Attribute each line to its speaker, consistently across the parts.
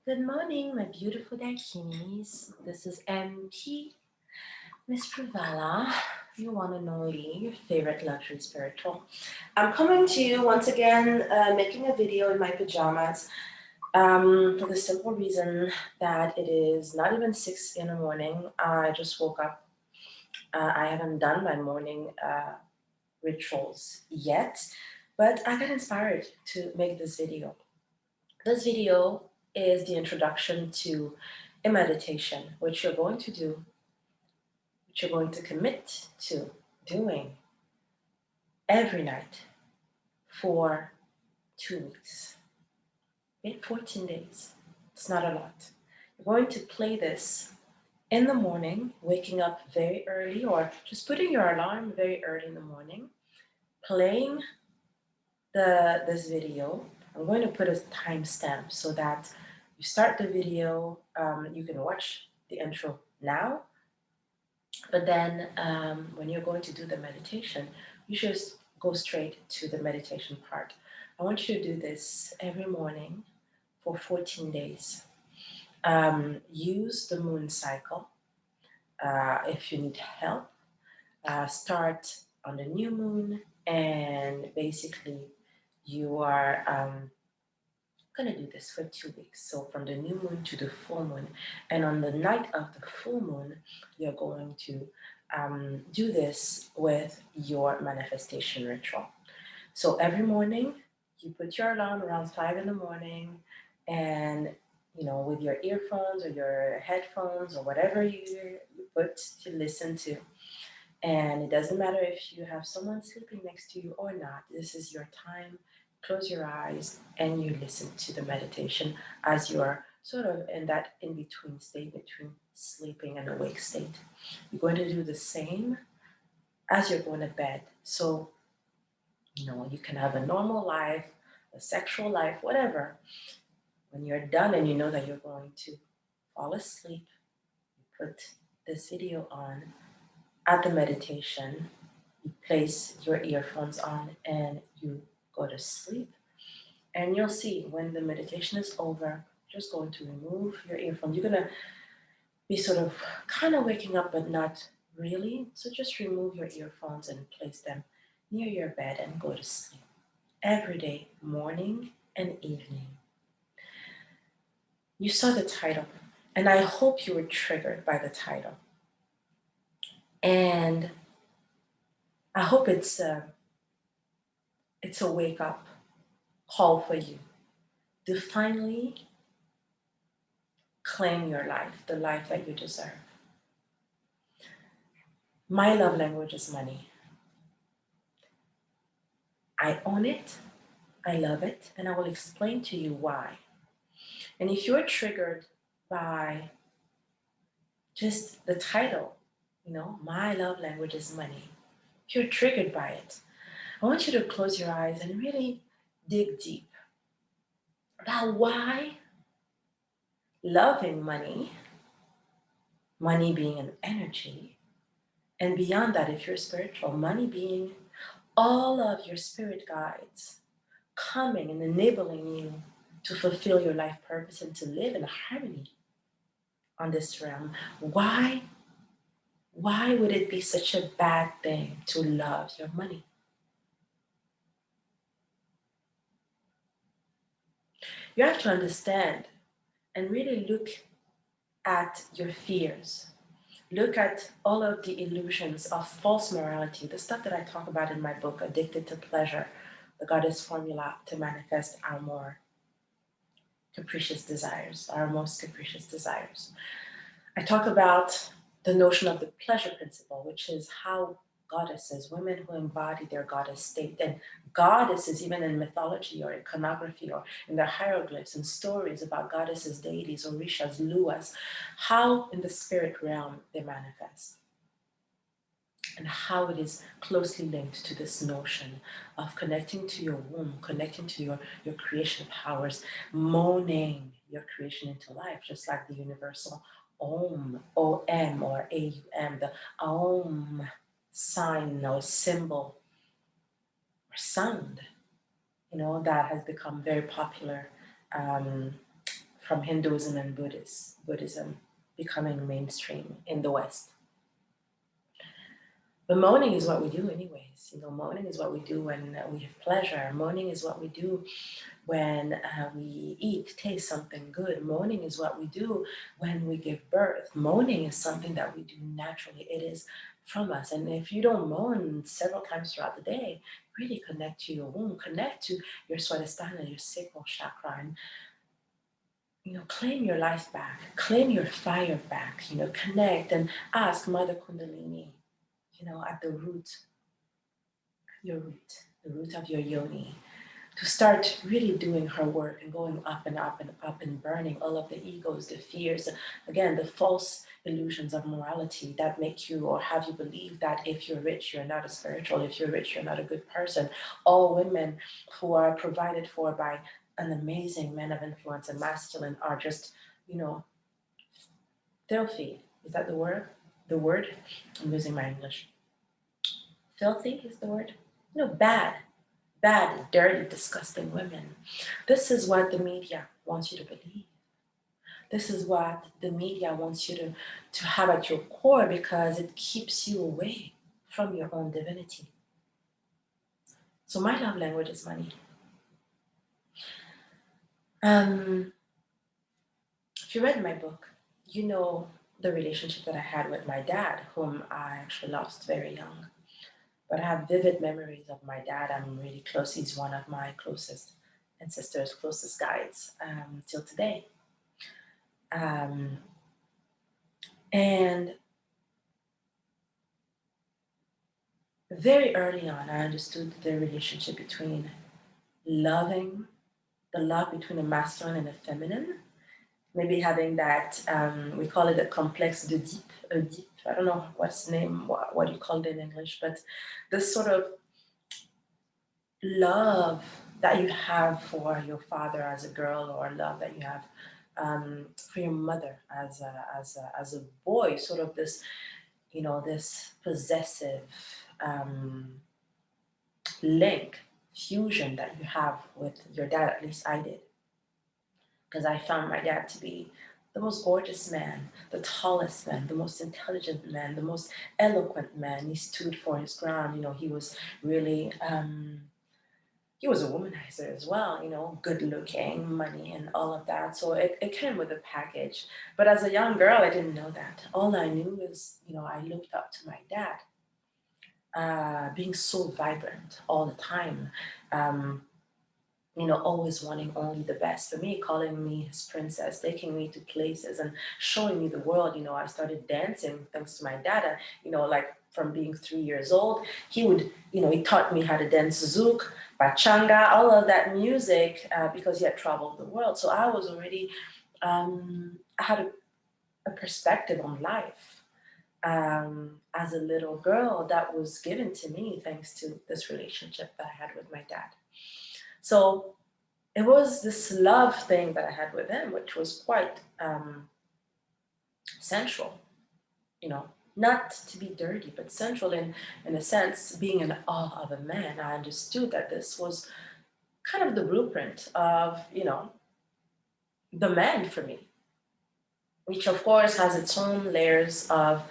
Speaker 1: Good morning, my beautiful dakinis. This is MP, Miss Pravala, your one and only, your favorite luxury spiritual. I'm coming to you once again, making a video in my pajamas for the simple reason that it is not even 6 in the morning. I just woke up. I haven't done my morning rituals yet, but I got inspired to make this video. This video is the introduction to a meditation, which you're going to do, which you're going to commit to doing every night for 2 weeks. Wait, 14 days. It's not a lot. You're going to play this in the morning, waking up very early, or just putting your alarm very early in the morning, playing this video. I'm going to put a timestamp so that you start the video, you can watch the intro now, but then when you're going to do the meditation, you just go straight to the meditation part. I want you to do this every morning for 14 days. Use the moon cycle. If you need help, start on the new moon, and basically you are going to do this for 2 weeks. So from the new moon to the full moon, and on the night of the full moon, you're going to do this with your manifestation ritual. So every morning, you put your alarm around 5 in the morning, and with your earphones or your headphones or whatever you put to listen to. And it doesn't matter if you have someone sleeping next to you or not. This is your time. Close your eyes and you listen to the meditation as you are sort of in that in-between state between sleeping and awake state. You're going to do the same as you're going to bed. So, you can have a normal life, a sexual life, whatever. When you're done and you know that you're going to fall asleep, you put this video on. At the meditation, you place your earphones on and you go to sleep. And you'll see when the meditation is over, you're just going to remove your earphones. You're going to be sort of kind of waking up, but not really. So just remove your earphones and place them near your bed and go to sleep. Every day, morning and evening. You saw the title, and I hope you were triggered by the title. And I hope it's a wake up call for you to finally claim your life, the life that you deserve. My love language is money. I own it, I love it, and I will explain to you why. And if you're triggered by just the title, my love language is money, if you're triggered by it, I want you to close your eyes and really dig deep about why loving money being an energy, and beyond that, if you're spiritual, money being all of your spirit guides coming and enabling you to fulfill your life purpose and to live in harmony on this realm. Why would it be such a bad thing to love your money? You have to understand and really look at your fears. Look at all of the illusions of false morality, the stuff that I talk about in my book, Addicted to Pleasure, the Goddess Formula to Manifest Our More Capricious Desires, our most capricious desires. I talk about the notion of the pleasure principle, which is how goddesses, women who embody their goddess state, and goddesses even in mythology or iconography or in their hieroglyphs and stories about goddesses, deities, orishas, luas, how in the spirit realm they manifest. And how it is closely linked to this notion of connecting to your womb, connecting to your creation powers, moaning your creation into life, just like the universal Om, O-M or A-U-M, the Om sign or symbol or sound, that has become very popular from Hinduism and Buddhism becoming mainstream in the West. But moaning is what we do anyways. Moaning is what we do when we have pleasure. Moaning is what we do when we eat, taste something good. Moaning is what we do when we give birth. Moaning is something that we do naturally. It is from us. And if you don't moan several times throughout the day, really connect to your womb, connect to your Swadhisthana, your sacral chakra, and claim your life back, claim your fire back, connect and ask Mother Kundalini, at the root, the root of your yoni, to start really doing her work and going up and up and up and burning all of the egos, the fears, again, the false illusions of morality that make you or have you believe that if you're rich, you're not a spiritual, if you're rich, you're not a good person. All women who are provided for by an amazing man of influence and masculine are just, filthy. Is that the word? The word? I'm losing my English. Filthy is the word? No, bad, dirty, disgusting women. This is what the media wants you to believe. This is what the media wants you to have at your core, because it keeps you away from your own divinity. So my love language is money. If you read my book, you know the relationship that I had with my dad, whom I actually lost very young. But I have vivid memories of my dad. I'm really close. He's one of my closest ancestors, closest guides till today. And very early on, I understood the relationship between the love between a masculine and a feminine. Maybe having that, we call it a complex de deep. I don't know what's the name, what you call it in English, but this sort of love that you have for your father as a girl, or love that you have for your mother as a boy, sort of this, this possessive link, fusion that you have with your dad. At least I did, because I found my dad to be the most gorgeous man, the tallest man, the most intelligent man, the most eloquent man. He stood for his ground. He was really he was a womanizer as well, good looking, money, and all of that. So it came with a package. But as a young girl, I didn't know that. All I knew is, I looked up to my dad, being so vibrant all the time, always wanting only the best for me, calling me his princess, taking me to places and showing me the world. I started dancing thanks to my dad, like from being 3 years old. He would, he taught me how to dance zouk, bachanga, all of that music, because he had traveled the world. So I was already, I had a perspective on life as a little girl that was given to me thanks to this relationship that I had with my dad. So it was this love thing that I had with him, which was quite central, not to be dirty, but central in a sense, being in awe of a man. I understood that this was kind of the blueprint of, the man for me, which of course has its own layers of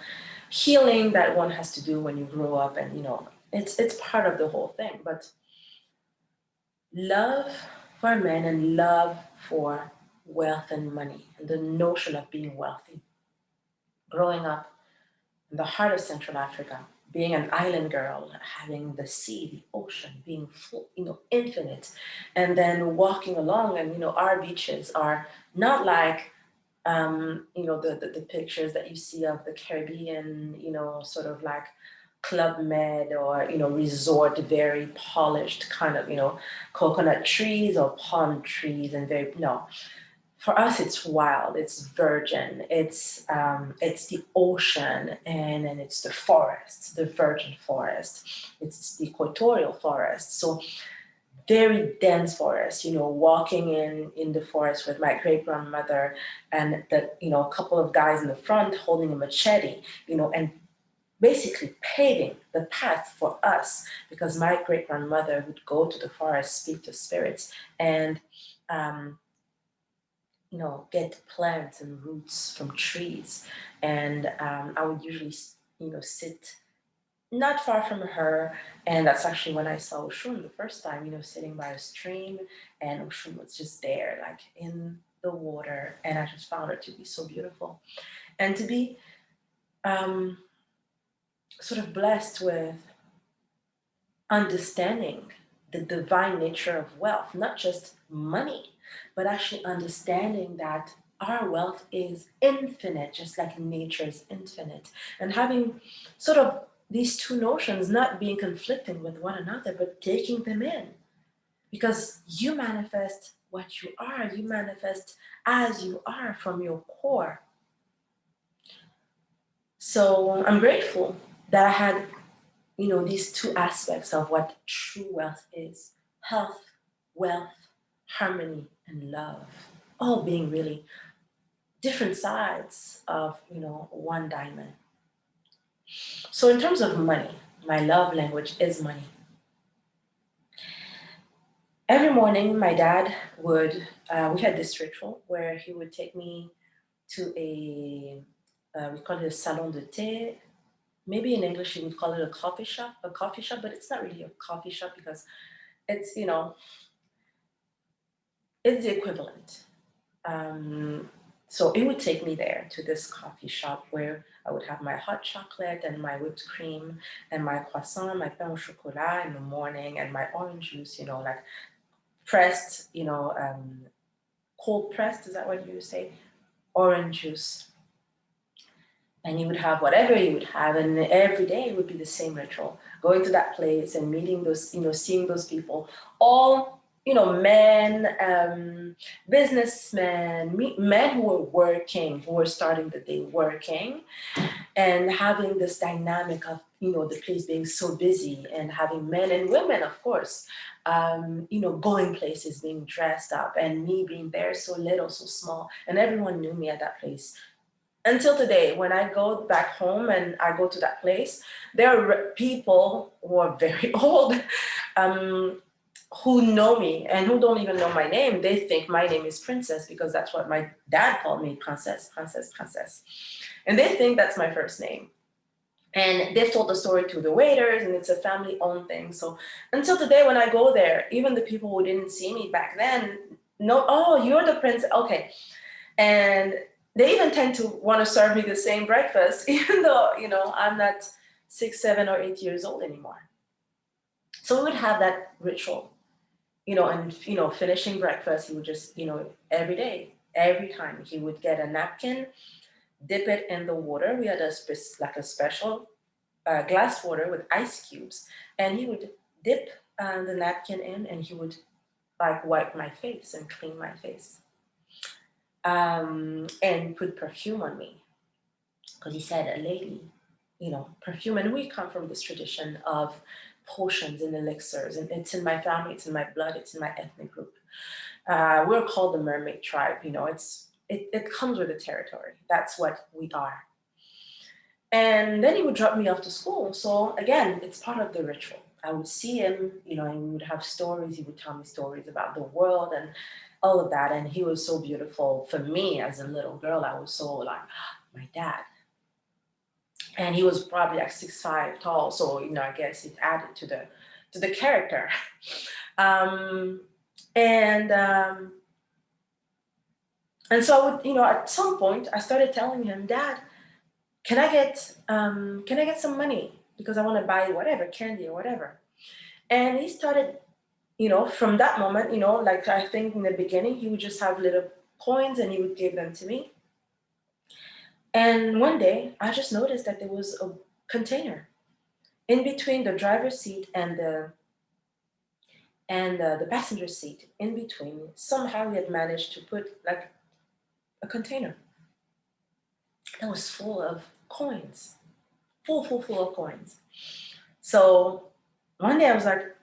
Speaker 1: healing that one has to do when you grow up, and it's part of the whole thing. But love for men and love for wealth and money, and the notion of being wealthy. Growing up in the heart of Central Africa, being an island girl, having the sea, the ocean, being full, infinite, and then walking along, and our beaches are not like the pictures that you see of the Caribbean, sort of like Club Med, or resort, very polished kind of coconut trees or palm trees, and very no. For us, it's wild, it's virgin, it's the ocean, and then it's the forest, the virgin forest, it's the equatorial forest. So very dense forest, walking in the forest with my great grandmother, and a couple of guys in the front holding a machete, and basically paving the path for us, because my great grandmother would go to the forest, speak to spirits, and get plants and roots from trees. And I would usually, sit not far from her. And that's actually when I saw Oshun the first time, sitting by a stream. And Oshun was just there, like in the water. And I just found her to be so beautiful. And to be um, sort of blessed with understanding the divine nature of wealth, not just money, but actually understanding that our wealth is infinite, just like nature is infinite. And having sort of these two notions not being conflicting with one another, but taking them in. Because you manifest what you manifest as you are from your core. So I'm grateful that I had these two aspects of what true wealth is: health, wealth, harmony, and love, all being really different sides of, one diamond. So, in terms of money, my love language is money. Every morning, my dad we had this ritual where he would take me to we call it a salon de thé. Maybe in English you would call it a coffee shop, but it's not really a coffee shop because it's, it's the equivalent. Um, so it would take me there to this coffee shop where I would have my hot chocolate and my whipped cream and my croissant, my pain au chocolat in the morning, and my orange juice, like pressed, cold pressed, is that what you say? Orange juice. And you would have whatever you would have, and every day it would be the same ritual. Going to that place and meeting those, seeing those people, all men, businessmen, men who were working, who were starting the day working, and having this dynamic of the place being so busy, and having men and women, of course, going places, being dressed up, and me being there so little, so small, and everyone knew me at that place. Until today, when I go back home and I go to that place, there are people who are very old, um, who know me and who don't even know my name. They think my name is Princess because that's what my dad called me: Princess, Princess, Princess. And they think that's my first name. And they've told the story to the waiters, and it's a family-owned thing. So until today, when I go there, even the people who didn't see me back then know, oh, you're the prince. Okay. And they even tend to want to serve me the same breakfast, even though, I'm not 6, 7, or 8 years old anymore. So we would have that ritual, and, finishing breakfast, he would just, every day, every time, he would get a napkin, dip it in the water. We had like a special glass water with ice cubes, and he would dip the napkin in, and he would like wipe my face and clean my face, and put perfume on me, because he said, a lady, perfume. And we come from this tradition of potions and elixirs, and it's in my family, it's in my blood, it's in my ethnic group. We're called the mermaid tribe. It comes with the territory. That's what we are. And then he would drop me off to school. So again, it's part of the ritual. I would see him, and we would have stories. He would tell me stories about the world and all of that. And he was so beautiful. For me, as a little girl, I was so like, my dad. And he was probably like 6'5" tall. So, I guess it added to the character. Um, and um, and so I would, at some point I started telling him, Dad, can I get some money? Because I want to buy whatever, candy or whatever. And he started, from that moment, like I think in the beginning, he would just have little coins and he would give them to me. And one day I just noticed that there was a container in between the driver's seat and the passenger seat. In between, somehow he had managed to put like a container that was full of coins, full of coins. So one day I was like,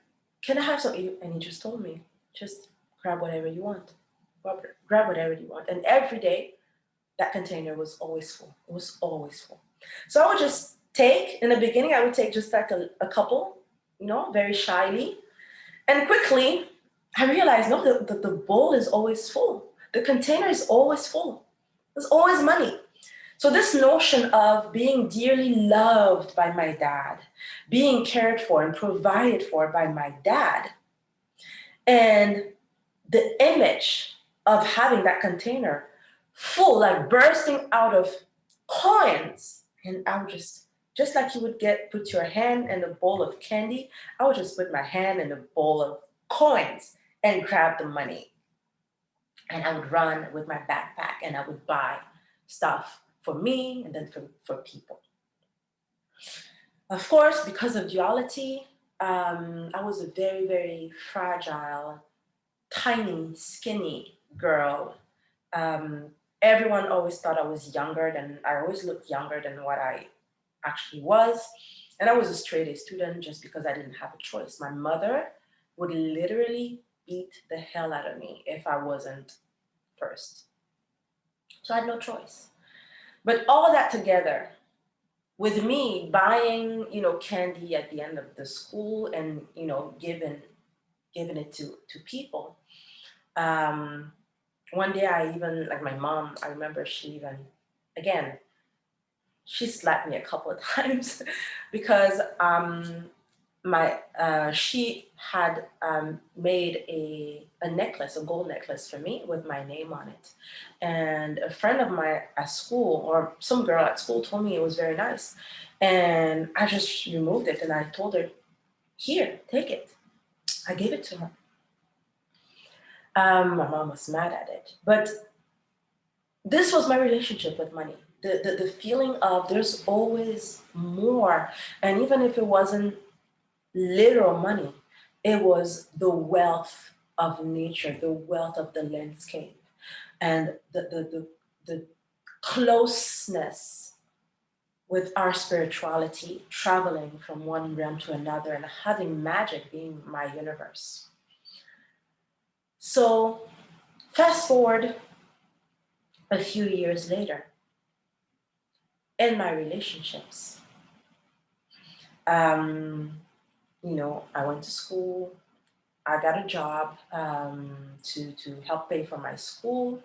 Speaker 1: can I have some? And he just told me, just grab whatever you want. Grab whatever you want. And every day, that container was always full. It was always full. So I would just take, in the beginning, I would take just like a couple, very shyly. And quickly, I realized, no, the bowl is always full. the container is always full. There's always money. So this notion of being dearly loved by my dad, being cared for and provided for by my dad, and the image of having that container full, like bursting out of coins, and I would just like you would put your hand in a bowl of candy, I would just put my hand in a bowl of coins and grab the money. And I would run with my backpack and I would buy stuff for me and then for people. Of course, because of duality, I was a very, very fragile, tiny, skinny girl. Um, Everyone always thought I was younger than, I always looked younger than what I actually was. And I was a straight A student just because I didn't have a choice. My mother would literally beat the hell out of me if I wasn't first. So I had no choice. But all that together, with me buying, candy at the end of the school and, giving it to people. One day I even, like my mom, I remember again, she slapped me a couple of times because she had made a necklace, a gold necklace for me with my name on it. And a friend of mine at school, or some girl at school, told me it was very nice. And I just removed it and I told her, here, take it. I gave it to her. My mom was mad at it. But this was my relationship with money. The feeling of there's always more. And even if it wasn't literal money, it was the wealth of nature, the wealth of the landscape, and the closeness with our spirituality, traveling from one realm to another and having magic being my universe. So fast forward a few years later, in my relationships, I went to school, I got a job to help pay for my school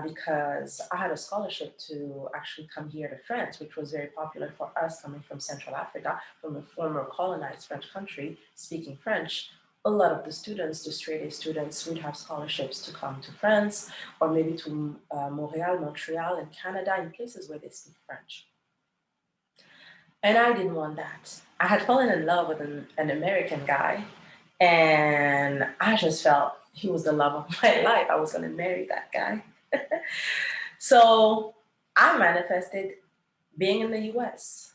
Speaker 1: because I had a scholarship to actually come here to France, which was very popular for us coming from Central Africa, from a former colonized French country, speaking French. A lot of the students, the straight A students, would have scholarships to come to France or maybe to Montreal, and Canada, in places where they speak French. And I didn't want that. I had fallen in love with an American guy, and I just felt he was the love of my life. I was going to marry that guy. So I manifested being in the US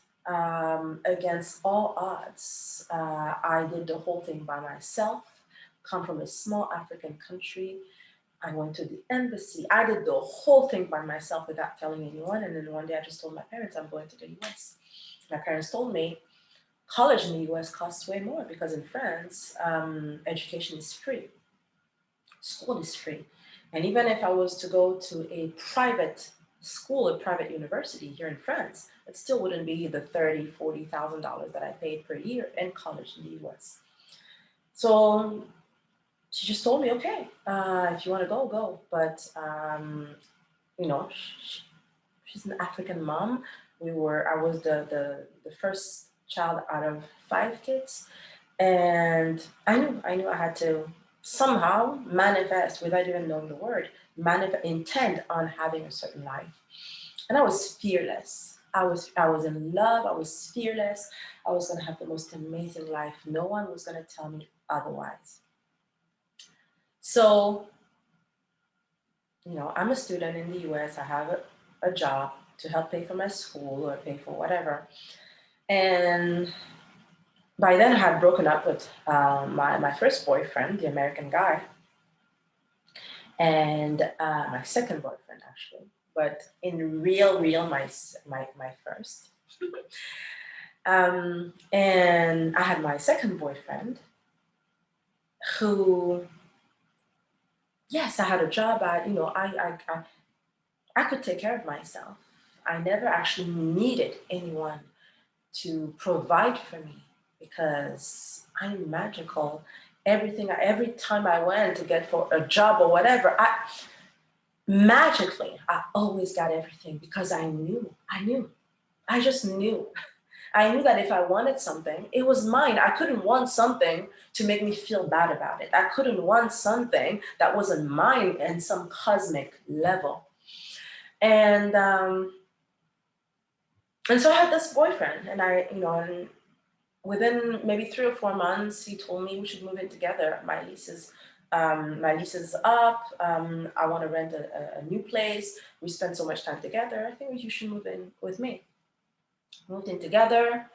Speaker 1: against all odds. I did the whole thing by myself, come from a small African country. I went to the embassy. I did the whole thing by myself without telling anyone. And then one day I just told my parents I'm going to the US. My parents told me college in the US costs way more because in France, education is free. School is free. And even if I was to go to a private school, a private university here in France, it still wouldn't be the $30,000, $40,000 that I paid per year in college in the US. So she just told me, okay, if you want to go, go. But, she's an African mom. I was the first child out of 5 kids. And I knew I had to somehow manifest without even knowing the word, intend on having a certain life. And I was fearless. I was in love. I was fearless. I was going to have the most amazing life. No one was going to tell me otherwise. So, I'm a student in the US. I have a job to help pay for my school or pay for whatever. And by then I had broken up with my first boyfriend, the American guy, and my second boyfriend actually, but in real my first. And I had my second boyfriend who, yes, I had a job. I could take care of myself. I never actually needed anyone to provide for me because I'm magical. Every time I went to get for a job or whatever, magically, I always got everything because I knew. I just knew. I knew that if I wanted something, it was mine. I couldn't want something to make me feel bad about it. I couldn't want something that wasn't mine in some cosmic level. And so I had this boyfriend, and and within maybe 3 or 4 months, he told me we should move in together. My lease is up. I want to rent a new place. We spend so much time together. I think you should move in with me. Moved in together.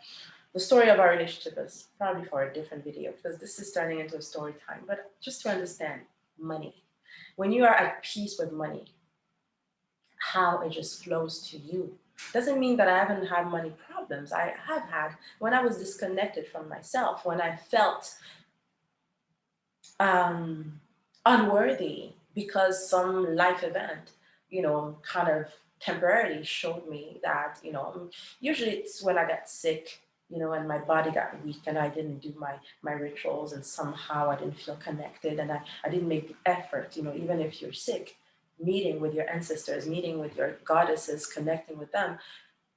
Speaker 1: The story of our relationship is probably for a different video because this is turning into a story time. But just to understand money, when you are at peace with money, how it just flows to you. Doesn't mean that I haven't had money problems. I have had when I was disconnected from myself, when I felt unworthy because some life event, kind of temporarily showed me that, usually it's when I got sick, and my body got weak and I didn't do my rituals and somehow I didn't feel connected and I didn't make the effort, even if you're sick, meeting with your ancestors, meeting with your goddesses, connecting with them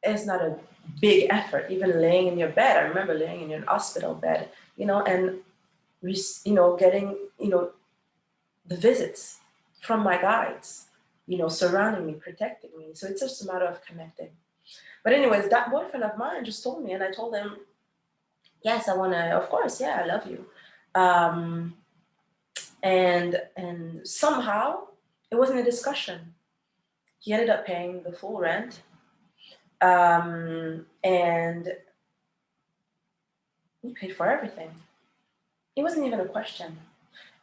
Speaker 1: is not a big effort. Even laying in your bed, I remember laying in your hospital bed, and getting, the visits from my guides, surrounding me, protecting me. So it's just a matter of connecting. But anyways, that boyfriend of mine just told me, and I told him, yes, I want to, of course, yeah, I love you. And somehow it wasn't a discussion. He ended up paying the full rent. And he paid for everything. It wasn't even a question.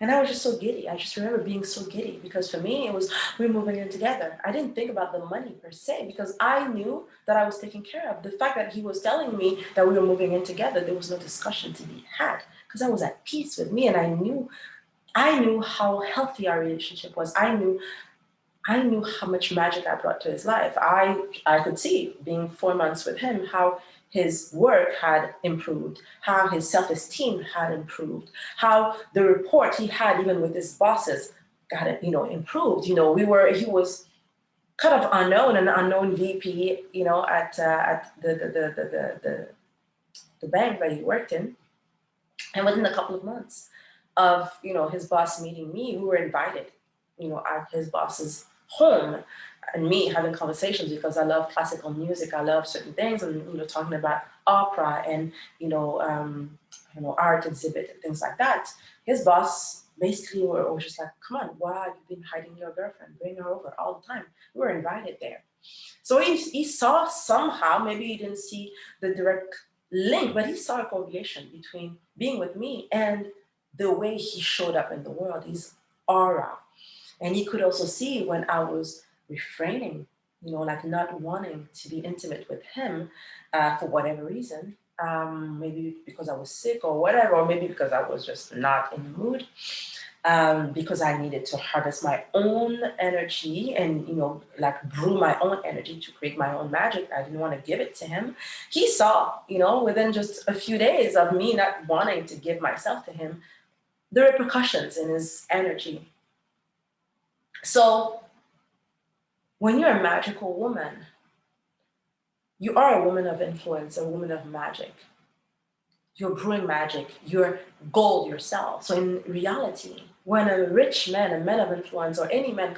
Speaker 1: And I was just so giddy. I just remember being so giddy because for me, it was, we're moving in together. I didn't think about the money per se because I knew that I was taken care of. The fact that he was telling me that we were moving in together, there was no discussion to be had because I was at peace with me and I knew how healthy our relationship was. I knew how much magic I brought to his life. I could see, being 4 months with him, how his work had improved, how his self-esteem had improved, how the rapport he had even with his bosses got improved. He was kind of an unknown VP, at the bank that he worked in. And within a couple of months of his boss meeting me, we were invited, at his boss's home, and me having conversations because I love classical music, I love certain things, and talking about opera and art exhibit and things like that. His boss basically was just like, "Come on, why have you been hiding your girlfriend? Bring her over all the time." We were invited there, so he saw somehow. Maybe he didn't see the direct link, but he saw a correlation between being with me and the way he showed up in the world, his aura. And he could also see when I was refraining, like not wanting to be intimate with him for whatever reason. Maybe because I was sick or whatever, or maybe because I was just not in the mood. Because I needed to harness my own energy and, like brew my own energy to create my own magic. I didn't want to give it to him. He saw, within just a few days of me not wanting to give myself to him, the repercussions in his energy. So when you're a magical woman, you are a woman of influence, a woman of magic. You're brewing magic, you're gold yourself. So in reality, when a rich man, a man of influence, or any man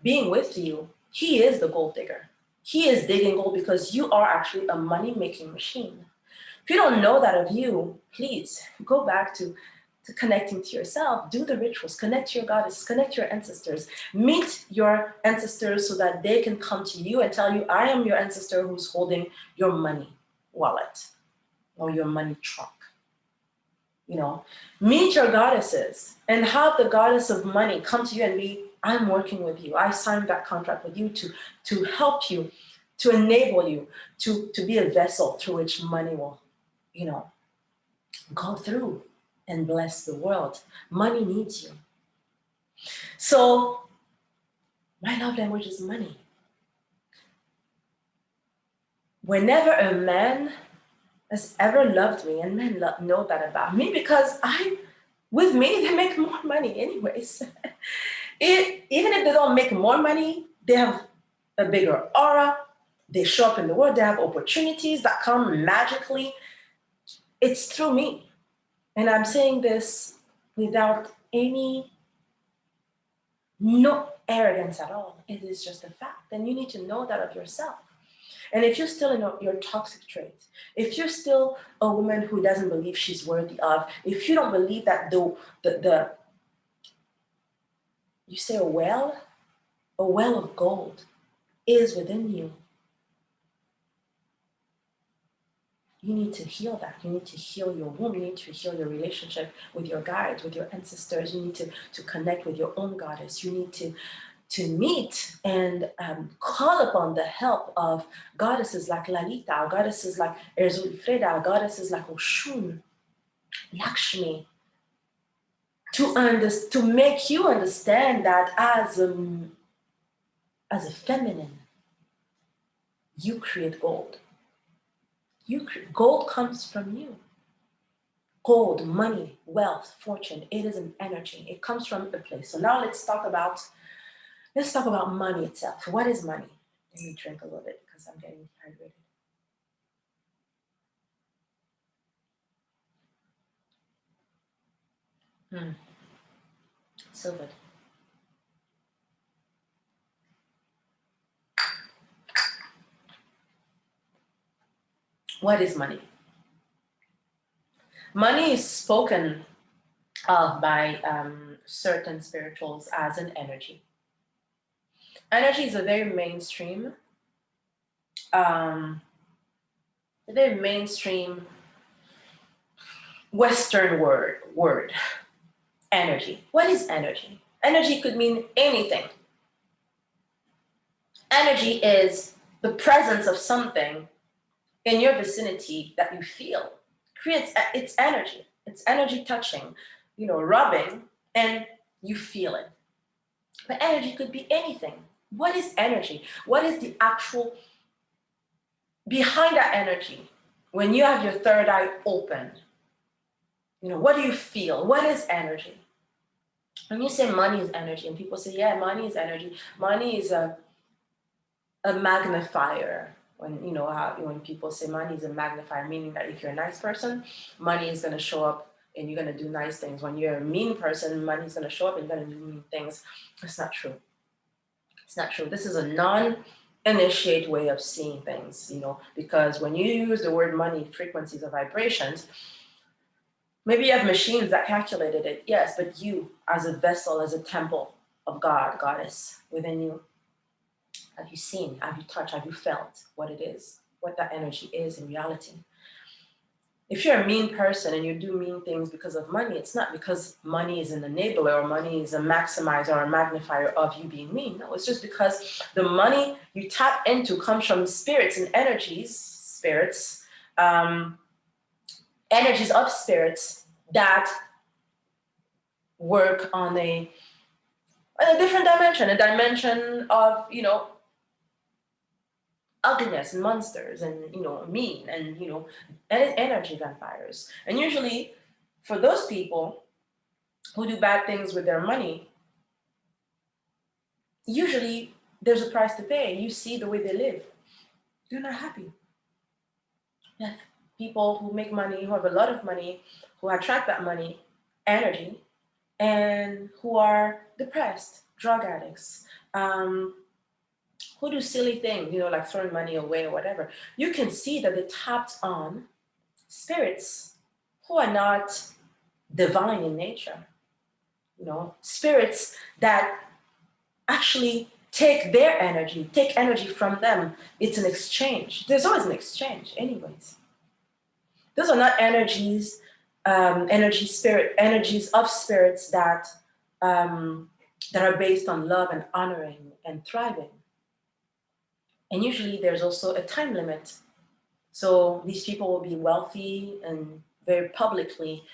Speaker 1: being with you, he is the gold digger. He is digging gold because you are actually a money-making machine. If you don't know that of you, please go back to connecting to yourself, do the rituals, connect to your goddess, connect to your ancestors, meet your ancestors so that they can come to you and tell you, I am your ancestor who's holding your money wallet or your money trunk. Meet your goddesses and have the goddess of money come to you and be, I'm working with you. I signed that contract with you to help you, to enable you, to be a vessel through which money will, go through and bless the world. Money needs you. So my love language is money. Whenever a man has ever loved me, and men know that about me because with me, they make more money anyways. Even if they don't make more money, they have a bigger aura. They show up in the world. They have opportunities that come magically. It's through me. And I'm saying this without no arrogance at all. It is just a fact. And you need to know that of yourself. And if you're still in your toxic traits, if you're still a woman who doesn't believe she's worthy of, if you don't believe that you say a well of gold is within you, you need to heal that. You need to heal your womb. You need to heal your relationship with your guides, with your ancestors. You need to connect with your own goddess. You need to meet and call upon the help of goddesses like Lalita, or goddesses like Erzulifreda, goddesses like Oshun, Lakshmi, to make you understand that as a feminine, you create gold. Gold comes from you. Gold, money, wealth, fortune, it is an energy. It comes from a place. So now let's talk about money itself. What is money? Let me drink a little bit because I'm getting dehydrated. So good. What is money? Money is spoken of by certain spirituals as an energy. Energy is a very mainstream, Western word. Energy. What is energy? Energy could mean anything. Energy is the presence of something in your vicinity that you feel. It's energy. It's energy touching, rubbing, and you feel it. But energy could be anything. What is energy? What is the actual behind that energy? When you have your third eye open, what do you feel? What is energy? When you say money is energy, and people say, yeah, money is energy. Money is a magnifier. When people say money is a magnifier, meaning that if you're a nice person, money is going to show up and you're going to do nice things. When you're a mean person, money is going to show up and you're going to do mean things. It's not true. It's not true. This is a non-initiate way of seeing things, because when you use the word money, frequencies or vibrations, maybe you have machines that calculated it, yes, but you as a vessel, as a temple of God, goddess within you, have you seen, have you touched, have you felt what it is, what that energy is in reality? If you're a mean person and you do mean things because of money, it's not because money is an enabler or money is a maximizer or a magnifier of you being mean. No, it's just because the money you tap into comes from spirits and energies, energies of spirits that work on a different dimension, a dimension of, ugliness and monsters and mean and energy vampires. And usually for those people who do bad things with their money, usually there's a price to pay. You see the way they live, they're not happy. Yeah. People who make money, who have a lot of money, who attract that money energy, and who are depressed, drug addicts, who do silly things, like throwing money away or whatever. You can see that they tapped on spirits who are not divine in nature. Spirits that actually take energy from them. It's an exchange. There's always an exchange anyways. Those are not energies of spirits that are based on love and honoring and thriving. And usually there's also a time limit. So these people will be wealthy and very publicly,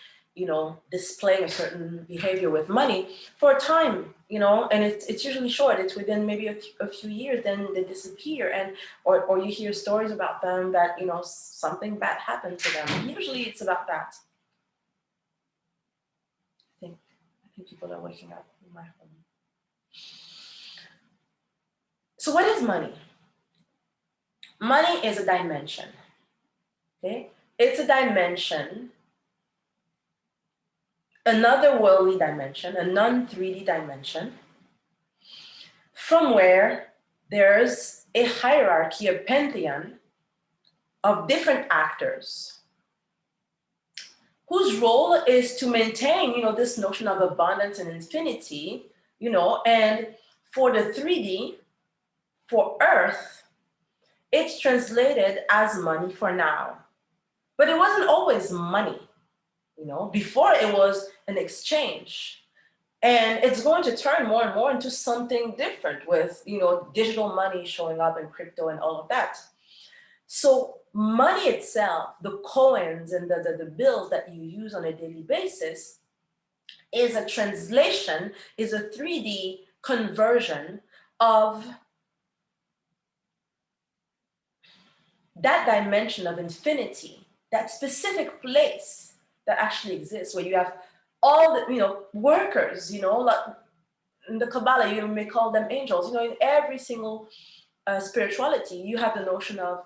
Speaker 1: displaying a certain behavior with money for a time, and it's usually short. It's within maybe a few years, then they disappear, or you hear stories about them that, something bad happened to them. Usually it's about that. I think people are waking up in my home. So what is money? Money is a dimension. Okay? It's a dimension, another worldly dimension, a non-3D dimension, from where there's a hierarchy, a pantheon of different actors whose role is to maintain, this notion of abundance and infinity, and for the 3D, for Earth, it's translated as money for now. But it wasn't always money, before it was an exchange. And it's going to turn more and more into something different with, digital money showing up in crypto and all of that. So money itself, the coins and the bills that you use on a daily basis is a translation, is a 3D conversion of that dimension of infinity, that specific place that actually exists where you have all the, workers, like in the Kabbalah, you may call them angels, in every single spirituality, you have the notion of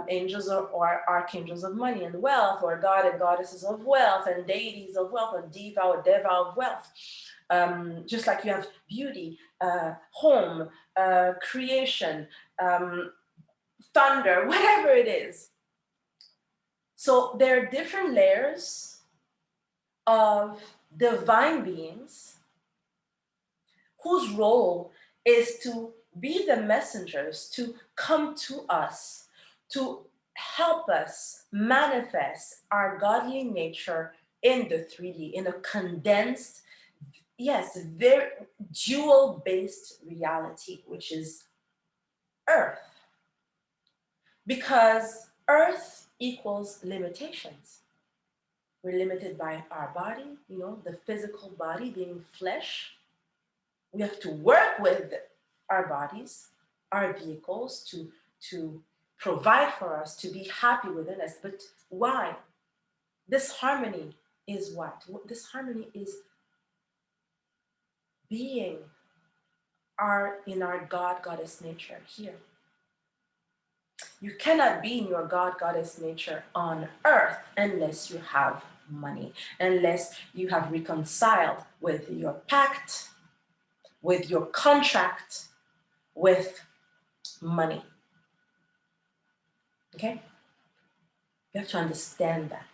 Speaker 1: angels or archangels of money and wealth, or god and goddesses of wealth, and deities of wealth, or diva or deva of wealth. Just like you have beauty, home, creation, thunder, whatever it is. So there are different layers of divine beings whose role is to be the messengers, to come to us, to help us manifest our godly nature in the 3D, in a condensed, yes, very dual-based reality, which is Earth. Because Earth equals limitations. We're limited by our body, the physical body being flesh. We have to work with our bodies, our vehicles to provide for us, to be happy within us. But why? This harmony is what? This harmony is being in our God, goddess nature here. You cannot be in your God, goddess nature on earth unless you have money, unless you have reconciled with your pact, with your contract, with money. Okay? You have to understand that.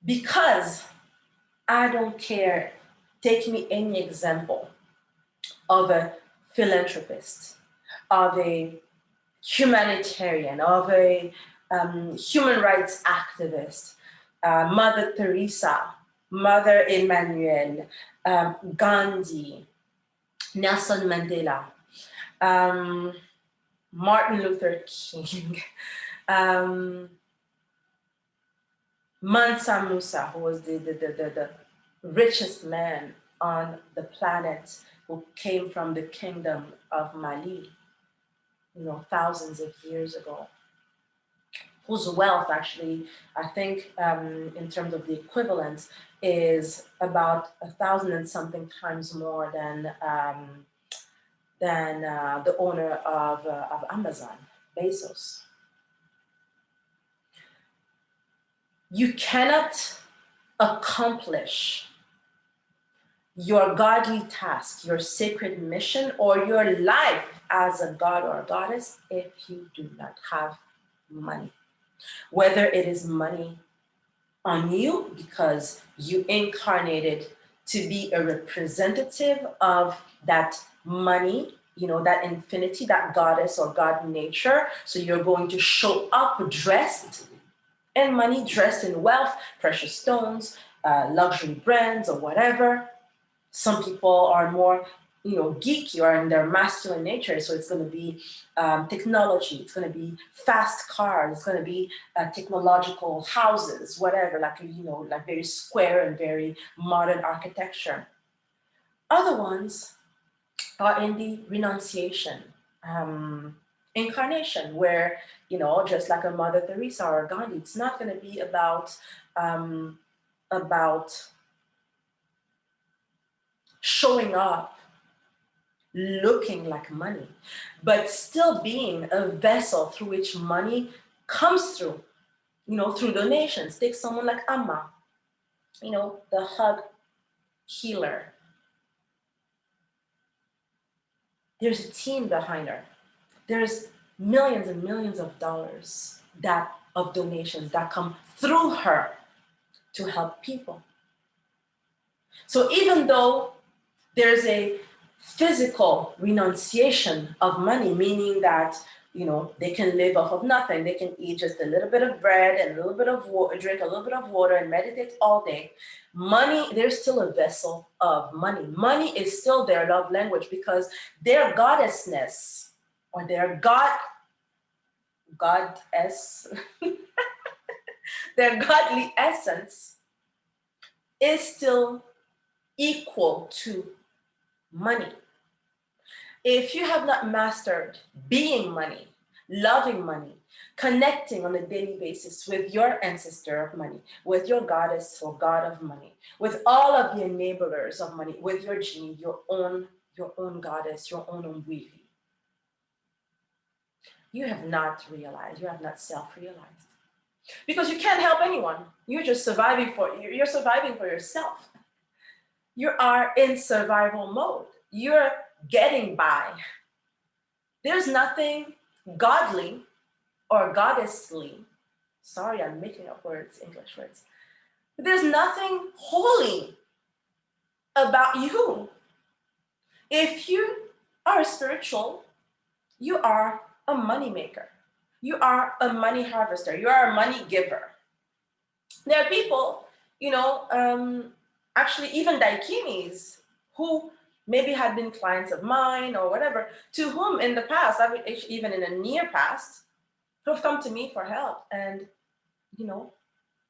Speaker 1: Because I don't care, take me any example of a philanthropist, of a humanitarian, of a human rights activist, Mother Teresa, Mother Emmanuel, Gandhi, Nelson Mandela, Martin Luther King, Mansa Musa, who was the richest man on the planet, who came from the kingdom of Mali, thousands of years ago, whose wealth actually, I think, in terms of the equivalence, is about 1,000 and something times more than the owner of Amazon, Bezos. You cannot accomplish your godly task, your sacred mission, or your life as a god or a goddess if you do not have money. Whether it is money on you because you incarnated to be a representative of that money, that infinity, that goddess or god nature. So you're going to show up dressed in money, dressed in wealth, precious stones, luxury brands or whatever. Some people are more, geeky or in their masculine nature. So it's going to be technology. It's going to be fast cars. It's going to be technological houses, whatever, like very square and very modern architecture. Other ones are in the renunciation incarnation, where, just like a Mother Teresa or Gandhi, it's not going to be about showing up looking like money, but still being a vessel through which money comes through, through donations. Take someone like Amma, the hug healer. There's a team behind her. There's millions and millions of dollars of donations that come through her to help people. So even though there's a physical renunciation of money, meaning that they can live off of nothing. They can eat just a little bit of bread and a little bit of water, drink a little bit of water, and meditate all day. Money, there's still a vessel of money. Money is still their love language because their goddessness or their goddess, their godly essence is still equal to money. If you have not mastered being money, loving money, connecting on a daily basis with your ancestor of money, with your goddess or god of money, with all of the enablers of money, with your genie, your own goddess, your own Umwili, you have not realized, you have not self-realized. Because you can't help anyone. You're just surviving you're surviving for yourself. You are in survival mode. You're getting by. There's nothing godly or goddessly. Sorry, I'm making up words, English words. But there's nothing holy about you. If you are spiritual, you are a money maker. You are a money harvester. You are a money giver. There are people, actually even daikinis who maybe had been clients of mine or whatever, to whom in the past, even in a near past, who have come to me for help. And,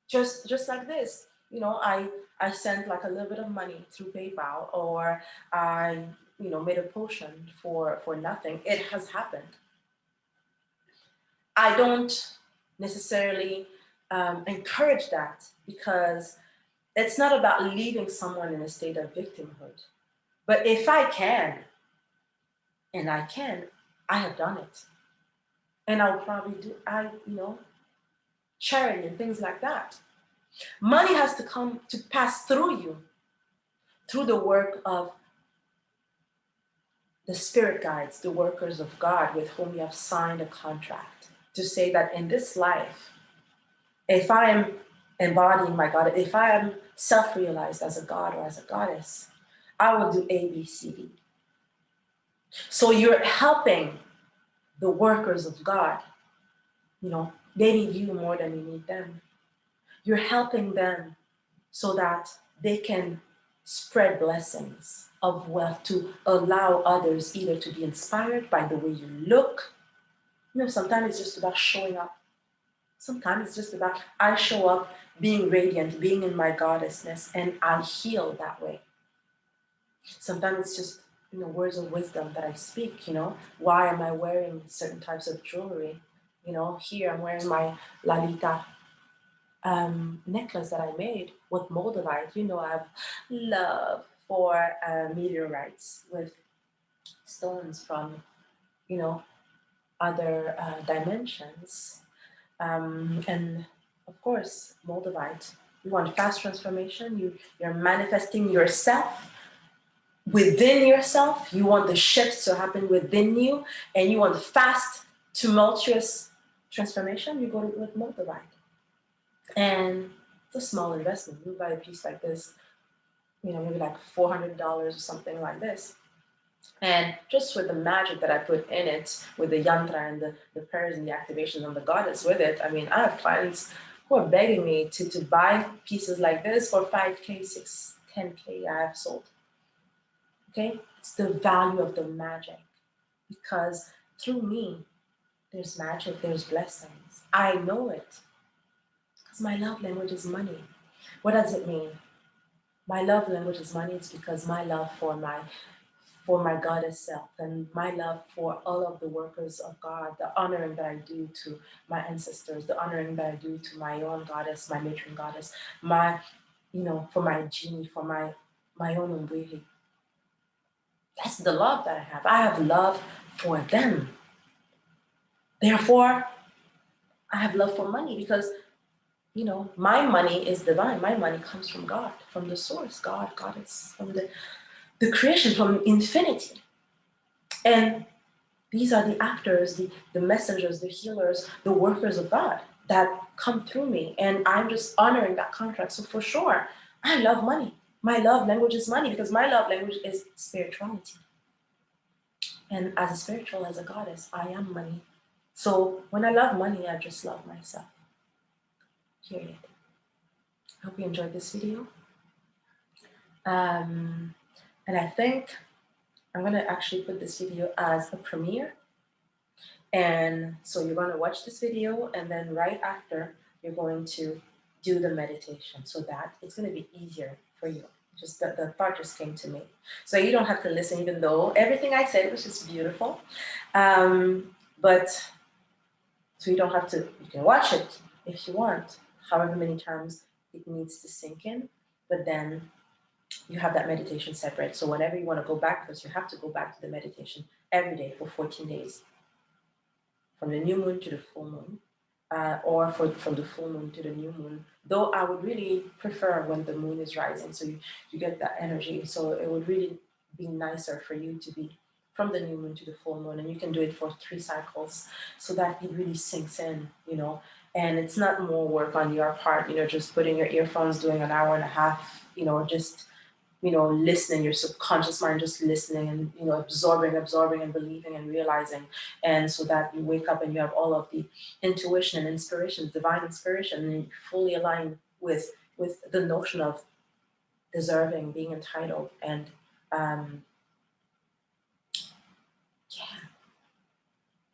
Speaker 1: just like this, I sent like a little bit of money through PayPal, or I, made a potion for nothing. It has happened. I don't necessarily encourage that, because it's not about leaving someone in a state of victimhood. But if I can, and I can, I have done it. And I'll probably do, charity and things like that. Money has to pass through you, through the work of the spirit guides, the workers of God with whom you have signed a contract to say that in this life, if I am embodying my God, if I am self-realized as a God or as a goddess, I will do A, B, C, D. So you're helping the workers of God. They need you more than you need them. You're helping them so that they can spread blessings of wealth to allow others either to be inspired by the way you look. Sometimes it's just about showing up. Sometimes it's just about I show up being radiant, being in my goddessness, and I heal that way. Sometimes it's just words of wisdom that I speak. Why am I wearing certain types of jewelry? Here I'm wearing my Lalita necklace that I made with moldavite. I have love for meteorites with stones from other dimensions, and of course moldavite. You want fast transformation. You're manifesting yourself within yourself. You want the shifts to happen within you, and you want fast, tumultuous transformation. You go with moldavite. And it's a small investment. You buy a piece like this, maybe like $400 or something like this. And just with the magic that I put in it, with the yantra and the prayers and the activations on the goddess with it, I have clients who are begging me to buy pieces like this for 5K, 6, 10K I have sold. Okay? It's the value of the magic. Because through me, there's magic, there's blessings. I know it. My love language is money. What does it mean? My love language is money. It's because my love for my goddess self, and my love for all of the workers of God, the honoring that I do to my ancestors, the honoring that I do to my own goddess, my matron goddess, for my genie, for my own Umwiri. That's the love that I have. I have love for them. Therefore, I have love for money because, you know, my money is divine. My money comes from God, from the source, God, Goddess, from the creation, from infinity. And these are the actors, the messengers, the healers, the workers of God that come through me. And I'm just honoring that contract. So for sure, I love money. My love language is money because my love language is spirituality. And as a spiritual, as a goddess, I am money. So when I love money, I just love myself. Period. I hope you enjoyed this video. And I think I'm going to actually put this video as a premiere. And so you're going to watch this video, and then right after, you're going to do the meditation so that it's going to be easier for you. Just the thought just came to me. So you don't have to listen, even though everything I said was just beautiful. But so you don't have to, you can watch it if you want, however many times it needs to sink in. But then you have that meditation separate. So whenever you want to go back, because you have to go back to the meditation every day for 14 days, from the new moon to the full moon, or from the full moon to the new moon. Though I would really prefer when the moon is rising, so you get that energy. So it would really be nicer for you to be from the new moon to the full moon, and you can do it for 3 cycles so that it really sinks in, you know. And it's not more work on your part, you know, just putting your earphones, doing an hour and a half, you know, just, you know, listening, your subconscious mind just listening and, you know, absorbing and believing and realizing. And so that you wake up and you have all of the intuition and inspiration, divine inspiration, and you fully align with the notion of deserving, being entitled, and yeah,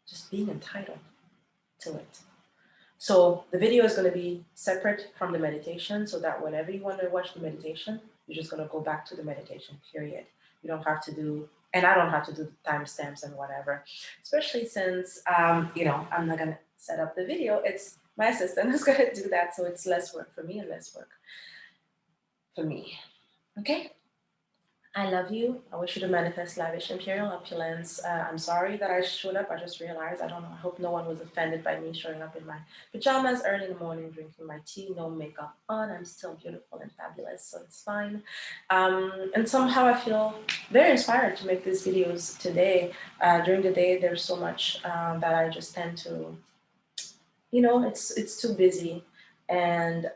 Speaker 1: just being entitled to it. So the video is going to be separate from the meditation, so that whenever you want to watch the meditation, you're just going to go back to the meditation, period. You don't have to do, and I don't have to do the timestamps and whatever, especially since, you know, I'm not going to set up the video. It's my assistant who's going to do that, so it's less work for me and less work for me. Okay? I love you. I wish you to manifest lavish imperial opulence. I'm sorry that I showed up. I just realized. I don't know. I hope no one was offended by me showing up in my pajamas early in the morning, drinking my tea, no makeup on. I'm still beautiful and fabulous, so it's fine. And somehow I feel very inspired to make these videos today. During the day, there's so much that I just tend to, you know, it's too busy, and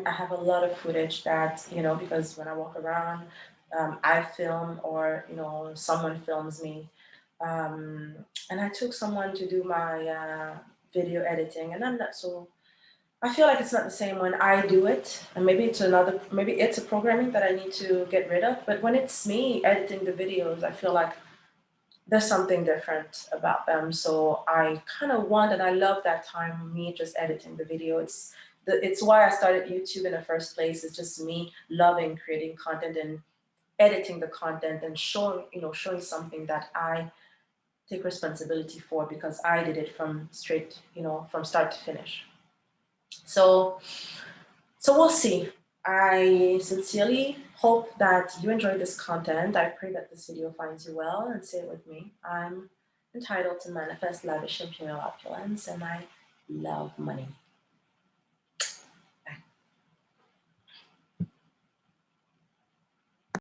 Speaker 1: I have a lot of footage that, you know, because when I walk around, I film, or, you know, someone films me. And I took someone to do my video editing, and I'm not so, I feel like it's not the same when I do it. And maybe it's another, maybe it's a programming that I need to get rid of. But when it's me editing the videos, I feel like there's something different about them. So I kind of want, and I love that time, me just editing the video. It's why I started YouTube in the first place. It's just me loving creating content and editing the content and showing, you know, showing something that I take responsibility for, because I did it from straight, you know, from start to finish. So we'll see. I sincerely hope that you enjoyed this content. I pray that this video finds you well, and say it with me. I'm entitled to manifest lavish imperial opulence, and I love money.